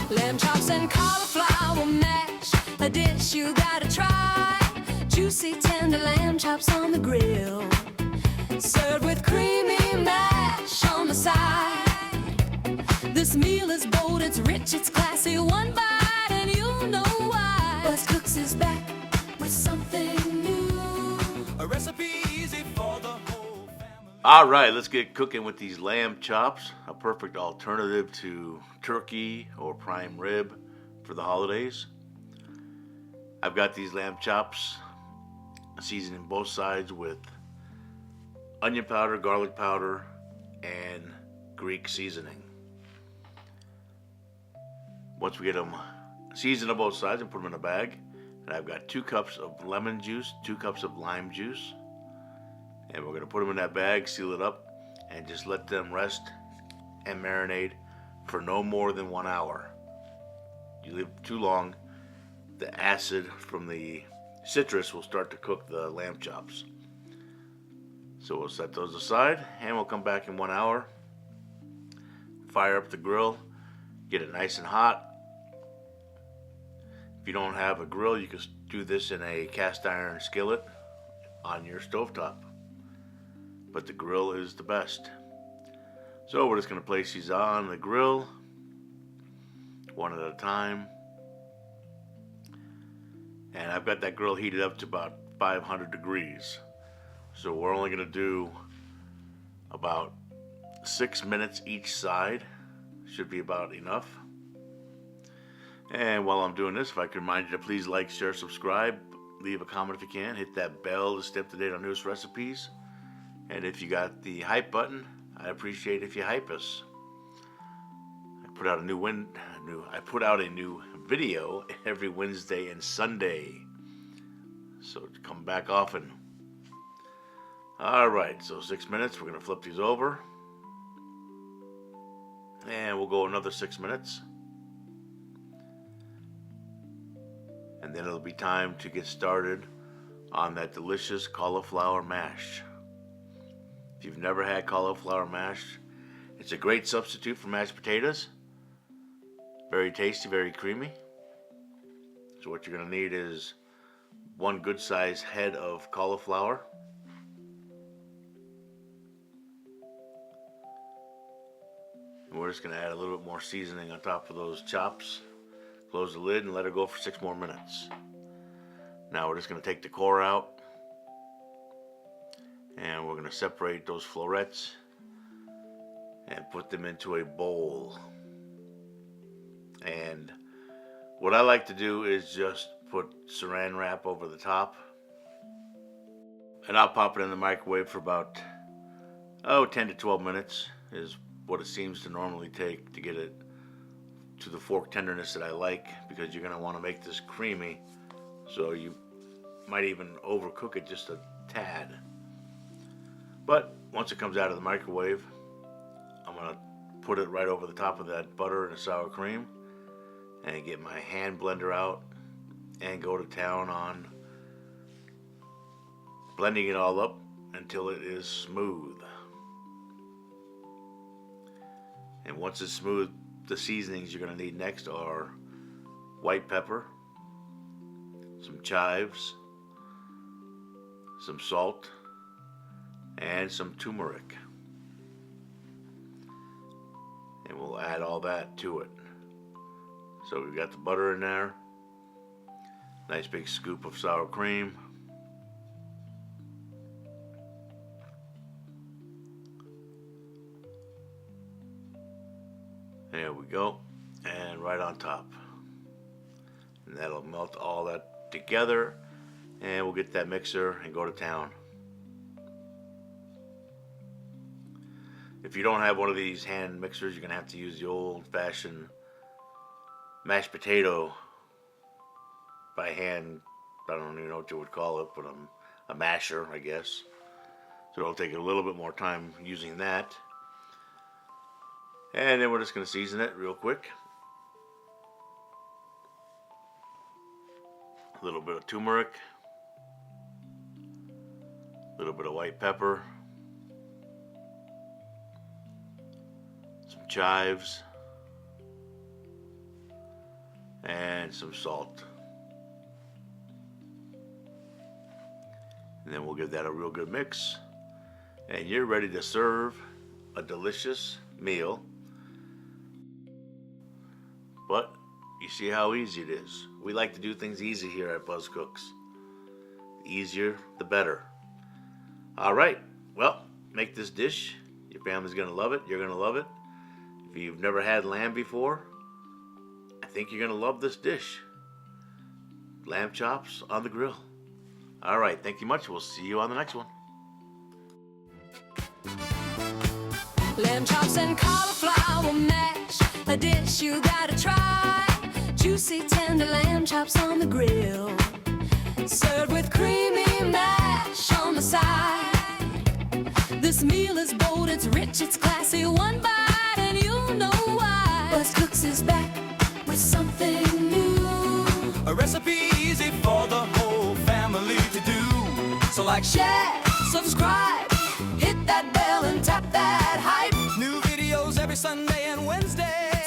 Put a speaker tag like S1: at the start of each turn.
S1: Lamb chops and cauliflower mash, a dish you gotta try. Juicy, tender lamb chops on the grill, served with creamy mash on the side. This meal is bold, it's rich, it's classy. One bite and you'll know why. Buzz Cooks is back with something new.
S2: A recipe easy for the whole family.
S3: All right, let's get cooking with these lamb chops, a perfect alternative to turkey or prime rib for the holidays. I've got these lamb chops seasoning both sides with onion powder, garlic powder, and Greek seasoning. Once we get them seasoned on both sides and put them in a bag, and I've got 2 cups of lemon juice, 2 cups of lime juice, and we're going to put them in that bag, seal it up, and just let them rest and marinate for no more than 1 hour. You leave it too long, the acid from the citrus will start to cook the lamb chops. So we'll set those aside, and we'll come back in 1 hour, fire up the grill, get it nice and hot. If you don't have a grill, you can do this in a cast iron skillet on your stovetop. But the grill is the best. So we're just going to place these on the grill, one at a time. And I've got that grill heated up to about 500 degrees. So we're only going to do about 6 minutes each side. Should be about enough. And while I'm doing this, if I can remind you to please like, share, subscribe, leave a comment if you can, hit that bell to stay up to date on newest recipes. And if you got the hype button, I'd appreciate if you hype us. I put out a new video every Wednesday and Sunday, so come back often. All right, so 6 minutes. We're gonna flip these over, and we'll go another 6 minutes. And then it'll be time to get started on that delicious cauliflower mash. If you've never had cauliflower mash, it's a great substitute for mashed potatoes. Very tasty, very creamy. So what you're going to need is 1 good sized head of cauliflower. And we're just going to add a little bit more seasoning on top of those chops. Close the lid and let it go for 6 more minutes. Now we're just going to take the core out, and we're going to separate those florets and put them into a bowl. And what I like to do is just put saran wrap over the top, and I'll pop it in the microwave for about 10 to 12 minutes is what it seems to normally take to get it to the fork tenderness that I like, because you're going to want to make this creamy, so you might even overcook it just a tad. But once it comes out of the microwave, I'm going to put it right over the top of that butter and the sour cream and get my hand blender out and go to town on blending it all up until it is smooth. And once it's smooth, the seasonings you're going to need next are white pepper, some chives, some salt, and some turmeric. And we'll add all that to it. So we've got the butter in there, nice big scoop of sour cream, there we go, and right on top. And that'll melt all that together, and we'll get that mixer and go to town. If you don't have one of these hand mixers, you're going to have to use the old-fashioned mashed potato by hand. I don't even know what you would call it, but a masher, I guess. So it'll take a little bit more time using that. And then we're just going to season it real quick. A little bit of turmeric, a little bit of white pepper, some chives, and some salt. And then we'll give that a real good mix. And you're ready to serve a delicious meal. But you see how easy it is. We like to do things easy here at Buzz Cooks. The easier, the better. All right, well, make this dish. Your family's gonna love it. You're gonna love it. If you've never had lamb before, I think you're gonna love this dish. Lamb chops on the grill. All right, thank you much. We'll see you on the next one.
S1: Lamb chops and cauliflower mash, a dish you gotta try. Juicy, tender lamb chops on the grill, served with creamy mash on the side. This meal is bold, it's rich, it's classy. One bite and you'll know why. Buzz Cooks is back with something new.
S2: A recipe easy for the whole family to do. So like,
S1: Share, subscribe, hit that bell and tap that hype.
S2: new videos every Sunday and Wednesday.